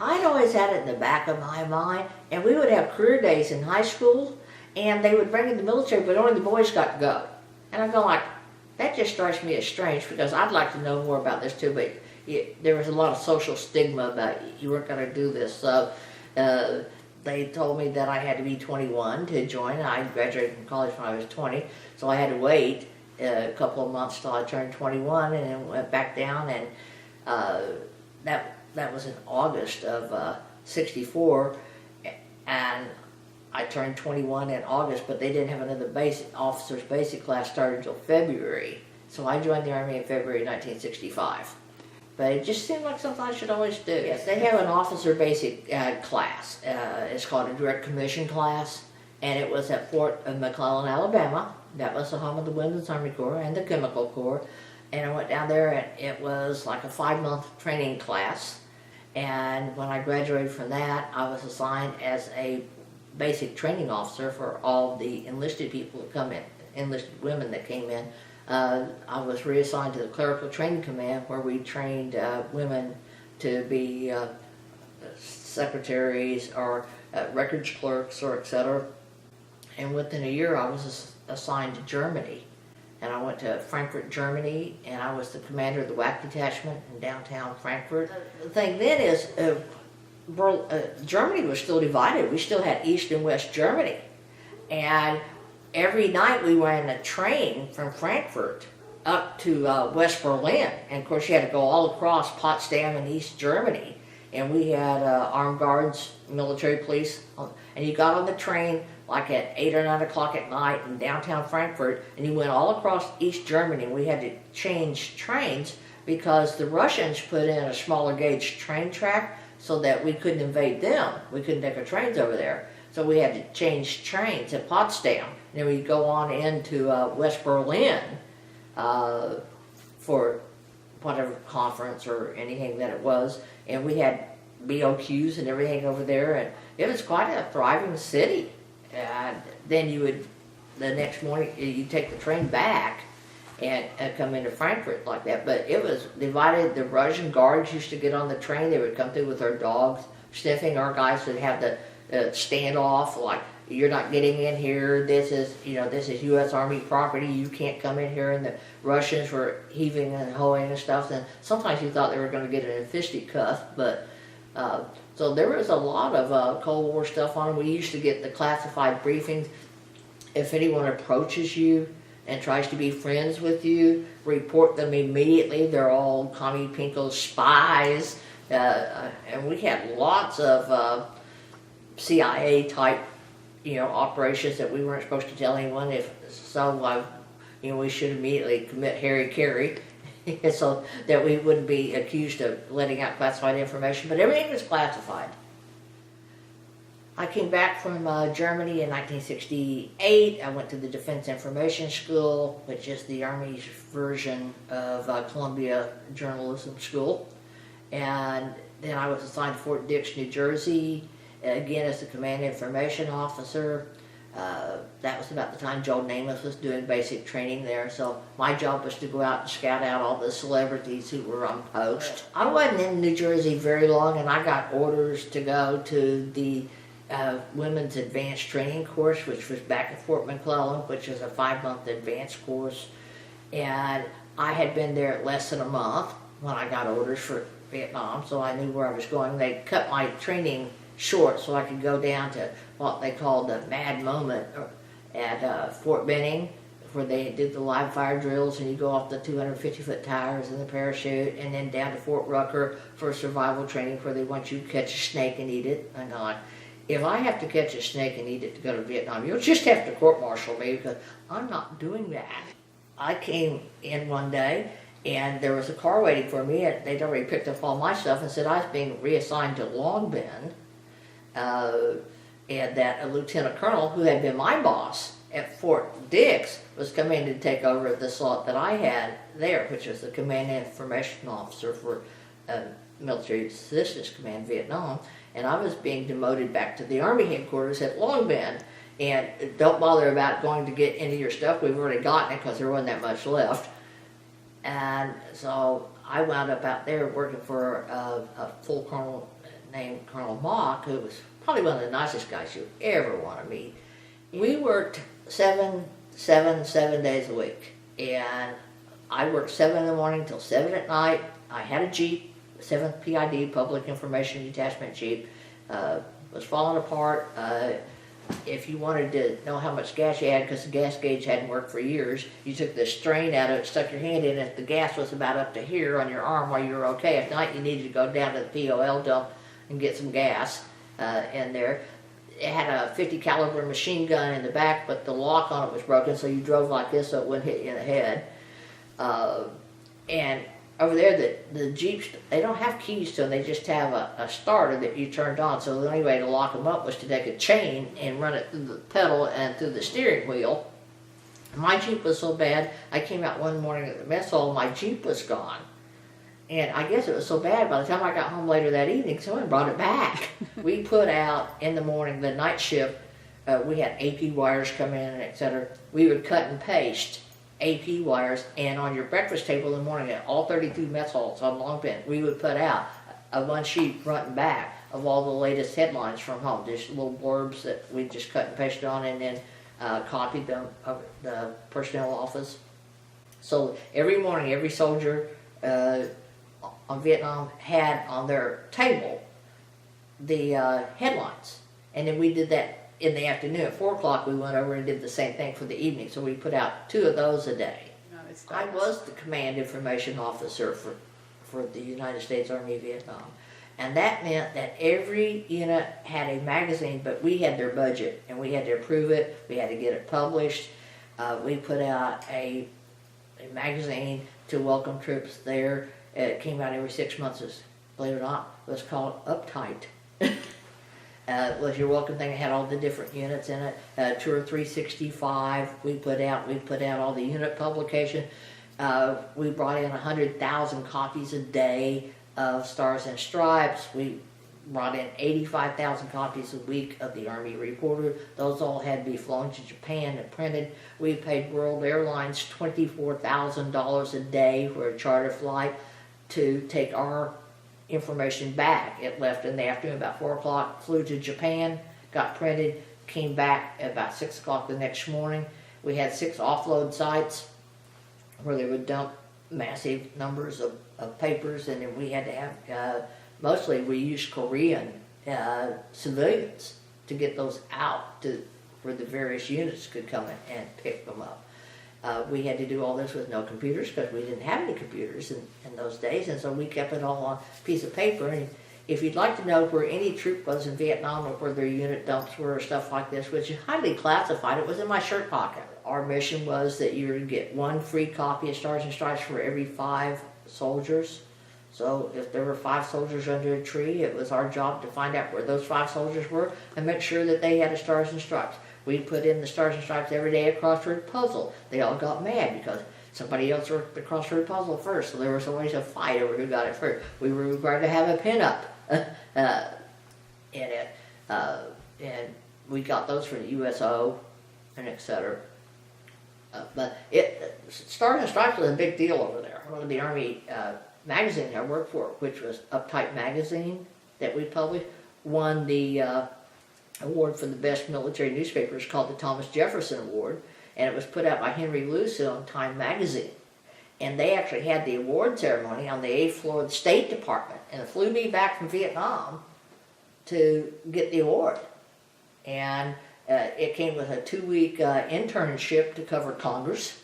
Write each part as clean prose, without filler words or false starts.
I'd always had it in the back of my mind, and we would have career days in high school, and they would bring in the military, but only the boys got to go. And I'm going like, that just strikes me as strange, because I'd like to know more about this too, but there was a lot of social stigma about you weren't going to do this. So they told me that I had to be 21 to join. I graduated from college when I was 20, so I had to wait a couple of months till I turned 21, and then went back down, and that was in August of '64, and I turned 21 in August, but they didn't have another officer's basic class started until February. So I joined the Army in February 1965. But it just seemed like something I should always do. Yes, they have an officer basic class. It's called a direct commission class, and it was at Fort McClellan, Alabama. That was the home of the Women's Army Corps and the Chemical Corps. And I went down there, and it was like a 5-month training class. And when I graduated from that, I was assigned as a basic training officer for all the enlisted people that come in, enlisted women that came in. I was reassigned to the Clerical Training Command, where we trained women to be secretaries or records clerks or etc. And within a year I was assigned to Germany. And I went to Frankfurt, Germany, and I was the commander of the WAC detachment in downtown Frankfurt. The thing then is, Germany was still divided. We still had East and West Germany. And every night we were in a train from Frankfurt up to West Berlin. And of course you had to go all across Potsdam and East Germany. And we had armed guards, military police, and you got on the train like at 8 or 9 o'clock at night in downtown Frankfurt, and you went all across East Germany. We had to change trains because the Russians put in a smaller gauge train track so that we couldn't invade them. We couldn't take our trains over there. So we had to change trains at Potsdam. And then we'd go on into West Berlin for whatever conference or anything that it was. And we had BOQs and everything over there. And it was quite a thriving city. And then you would, the next morning, you'd take the train back and come into Frankfurt like that. But it was divided. The Russian guards used to get on the train. They would come through with their dogs sniffing. Our guys would have the standoff, like, you're not getting in here. This is U.S. Army property. You can't come in here. And the Russians were heaving and hoeing and stuff. And sometimes you thought they were going to get in a fisticuff, but so there was a lot of Cold War stuff on them. We used to get the classified briefings. If anyone approaches you and tries to be friends with you, report them immediately. They're all Commie Pinko spies. And we had lots of CIA type, operations that we weren't supposed to tell anyone. If so, we should immediately commit Harry-Carry, so that we wouldn't be accused of letting out classified information. But everything was classified. I came back from Germany in 1968. I went to the Defense Information School, which is the Army's version of Columbia Journalism School. And then I was assigned to Fort Dix, New Jersey, again as the Command Information Officer. That was about the time Joe Namath was doing basic training there, so my job was to go out and scout out all the celebrities who were on post. I wasn't in New Jersey very long, and I got orders to go to the Women's Advanced Training Course, which was back at Fort McClellan, which is a 5-month advanced course. And I had been there less than a month when I got orders for Vietnam, so I knew where I was going. They cut my training short so I could go down to what they called the Mad Moment at Fort Benning, where they did the live fire drills, and you go off the 250-foot towers and the parachute, and then down to Fort Rucker for survival training, where they want you to catch a snake and eat it. And I'm like, if I have to catch a snake and eat it to go to Vietnam, you'll just have to court-martial me, because I'm not doing that. I came in one day, and there was a car waiting for me, and they'd already picked up all my stuff and said I was being reassigned to Long Bend, and that a lieutenant colonel who had been my boss at Fort Dix was coming to take over the slot that I had there, which was the Command Information Officer for Military Assistance Command Vietnam, and I was being demoted back to the Army headquarters at Long Bend. And don't bother about going to get any of your stuff, we've already gotten it, because there wasn't that much left. And so I wound up out there working for a full colonel named Colonel Mock, who was probably one of the nicest guys you ever want to meet. We worked 7 days a week, and I worked 7 in the morning till 7 at night. I had a Jeep, 7th PID, Public Information Detachment Jeep, was falling apart. If you wanted to know how much gas you had, because the gas gauge hadn't worked for years, you took the strain out of it, stuck your hand in it, the gas was about up to here on your arm while you were okay. At night you needed to go down to the POL dump and get some gas in there. It had a 50 caliber machine gun in the back, but the lock on it was broken, so you drove like this so it wouldn't hit you in the head. And over there, the Jeeps, they don't have keys to them, they just have a starter that you turned on. So the only way to lock them up was to take a chain and run it through the pedal and through the steering wheel. My Jeep was so bad, I came out one morning at the mess hall, my Jeep was gone. And I guess it was so bad, by the time I got home later that evening, someone brought it back. We put out in the morning, the night shift, we had AP wires come in, etc. We would cut and paste AP wires, and on your breakfast table in the morning at all 32 mess halls on Long Bend, we would put out a one sheet front and back of all the latest headlines from home, just little blurbs that we just cut and pasted on, and then copied them of the personnel office. So every morning, every soldier on Vietnam had on their table the headlines, and then we did that in the afternoon. At 4 o'clock we went over and did the same thing for the evening, so we put out 2 of those a day. I was the command information officer for the United States Army Vietnam, and that meant that every unit had a magazine, but we had their budget and we had to approve it, we had to get it published. We put out a magazine to welcome troops there. It came out every 6 months, believe it or not. It was called Uptight. Was your welcome thing. It had all the different units in it. Tour 365 we put out all the unit publication. We brought in 100,000 copies a day of Stars and Stripes. We brought in 85,000 copies a week of the Army Reporter. Those all had to be flown to Japan and printed. We paid World Airlines $24,000 a day for a charter flight to take our information back. It left in the afternoon about 4 o'clock, flew to Japan, got printed, came back at about 6 o'clock the next morning. We had 6 offload sites where they would dump massive numbers of papers, and then we had to have, mostly we used Korean civilians to get those out to where the various units could come in and pick them up. We had to do all this with no computers because we didn't have any computers in those days, and so we kept it all on a piece of paper. And if you'd like to know where any troop was in Vietnam or where their unit dumps were or stuff like this, which is highly classified, it was in my shirt pocket. Our mission was that you would get 1 free copy of Stars and Stripes for every 5 soldiers. So if there were 5 soldiers under a tree, it was our job to find out where those 5 soldiers were and make sure that they had a Stars and Stripes. We put in the Stars and Stripes every day, a crossword puzzle. They all got mad because somebody else worked the crossword puzzle first, so there was always a fight over who got it first. We were required to have a pin-up in it, and we got those from the USO and etc. But Stars and Stripes was a big deal over there. One of the Army magazines I worked for, which was Uptight Magazine that we published, won the award for the best military newspapers called the Thomas Jefferson Award, and it was put out by Henry Luce on Time Magazine. And they actually had the award ceremony on the 8th floor of the State Department, and it flew me back from Vietnam to get the award. And it came with a 2-week internship to cover Congress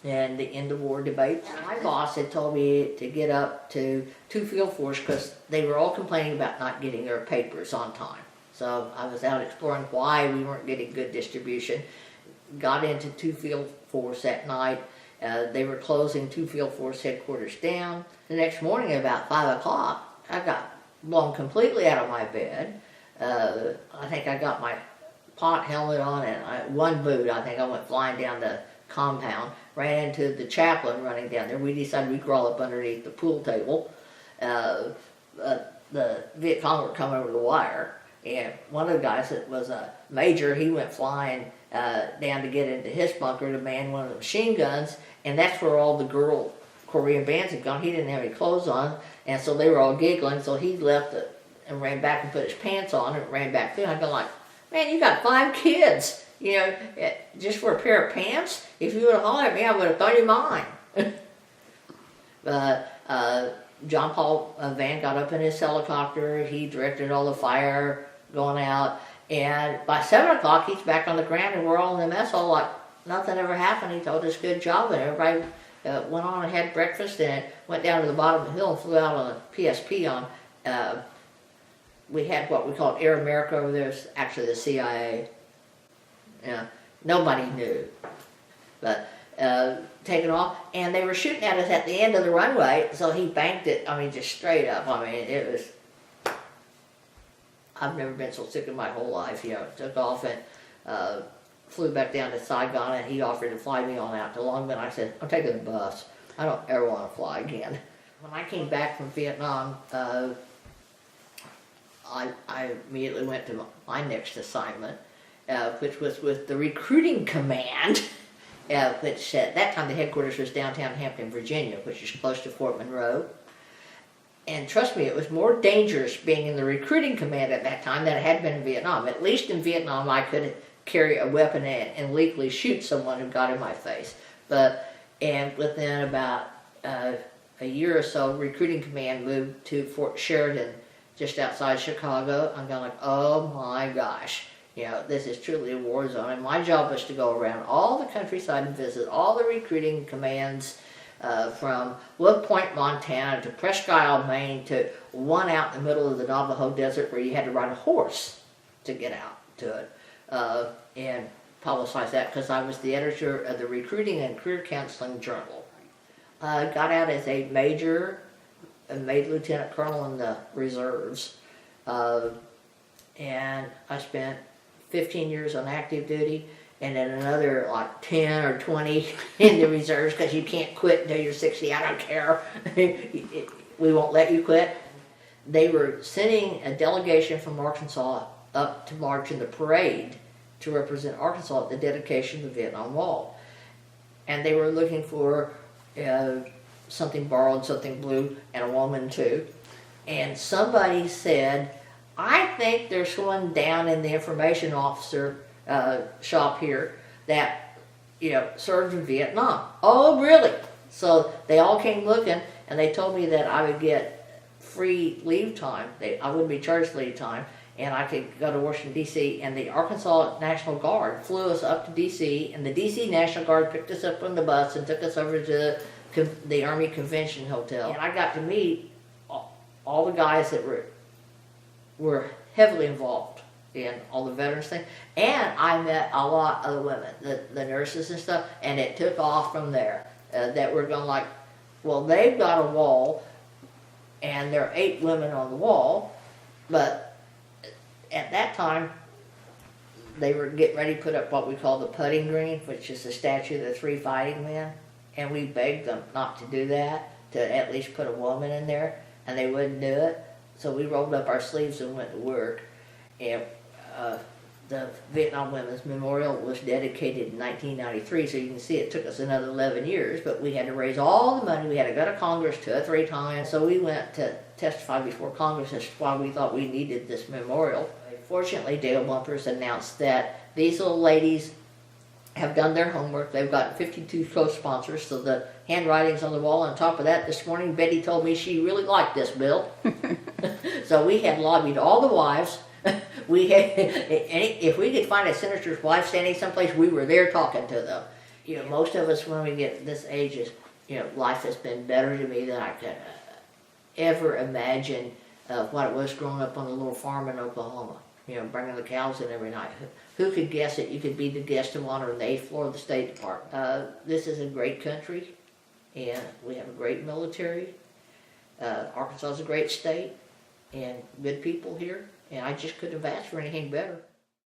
and the end of war debate. My boss had told me to get up to 2 field force because they were all complaining about not getting their papers on time. So I was out exploring why we weren't getting good distribution. Got into 2 field force at night. They were closing 2 field force headquarters down. The next morning at about 5 o'clock, I got blown completely out of my bed. I think I got my pot helmet on and one boot. I think I went flying down the compound, ran into the chaplain running down there. We decided we'd crawl up underneath the pool table. The Viet Cong were coming over the wire. And one of the guys that was a major, he went flying down to get into his bunker to man one of the machine guns, and that's where all the girl Korean bands had gone. He didn't have any clothes on, and so they were all giggling, so he left and ran back and put his pants on and ran back through. And I'd go like, man, you got 5 kids, you know, just for a pair of pants? If you would have hollered at me, I would have thought you mine. But John Paul Van got up in his helicopter. He directed all the fire going out. And by 7 o'clock, he's back on the ground, and we're all in the mess hall like nothing ever happened. He told us good job, and everybody went on and had breakfast and went down to the bottom of the hill and flew out on a PSP on. We had what we called Air America over there. It's actually the CIA. Nobody knew. But taken off, and they were shooting at us at the end of the runway, so he banked it, I mean, just straight up. I mean, it was, I've never been so sick in my whole life, you know. Took off and flew back down to Saigon, and he offered to fly me on out to Long Beach. I said, I'm taking the bus. I don't ever want to fly again. When I came back from Vietnam, I immediately went to my next assignment, which was with the recruiting command, which at that time the headquarters was downtown Hampton, Virginia, which is close to Fort Monroe. And trust me, it was more dangerous being in the recruiting command at that time than it had been in Vietnam. At least in Vietnam I could carry a weapon and legally shoot someone who got in my face. And within about a year or so, recruiting command moved to Fort Sheridan, just outside Chicago. I'm going like, oh my gosh, you know, this is truly a war zone. And my job was to go around all the countryside and visit all the recruiting commands, from Wolf Point, Montana to Presque Isle, Maine, to one out in the middle of the Navajo Desert where you had to ride a horse to get out to it, and publicize that because I was the editor of the Recruiting and Career Counseling Journal. I got out as a major and made lieutenant colonel in the reserves, and I spent 15 years on active duty, and then another like 10 or 20 in the reserves because you can't quit until you're 60. I don't care. We won't let you quit. They were sending a delegation from Arkansas up to march in the parade to represent Arkansas at the dedication of the Vietnam Wall. And they were looking for something borrowed, something blue, and a woman too. And somebody said, I think there's one down in the information officer shop here that, you know, served in Vietnam. Oh, really? So they all came looking, and they told me that I would get free leave time. I wouldn't be charged leave time, and I could go to Washington, D.C., and the Arkansas National Guard flew us up to D.C., and the D.C. National Guard picked us up on the bus and took us over to the Army Convention Hotel. And I got to meet all the guys that were heavily involved in all the veterans thing, and I met a lot of the women, the nurses and stuff, and it took off from there. That were going like, well, they've got a wall, and there are 8 women on the wall, but at that time, they were getting ready to put up what we call the putting green, which is the statue of the 3 fighting men, and we begged them not to do that, to at least put a woman in there, and they wouldn't do it. So we rolled up our sleeves and went to work. And the Vietnam Women's Memorial was dedicated in 1993, so you can see it took us another 11 years, but we had to raise all the money. We had to go to Congress 2 or 3 times. So we went to testify before Congress as to why we thought we needed this memorial. Fortunately, Dale Bumpers announced that these little ladies have done their homework. They've got 52 co-sponsors, so the handwriting's on the wall. On top of that, this morning, Betty told me she really liked this bill. So we had lobbied all the wives. If we could find a senator's wife standing someplace, we were there talking to them. You know, most of us, when we get this age, life has been better to me than I could ever imagine what it was growing up on a little farm in Oklahoma. You know, bringing the cows in every night. Who could guess it? You could be the guest of honor on the 8th floor of the State Department. This is a great country, and we have a great military. Arkansas is a great state, and good people here, and I just couldn't have asked for anything better.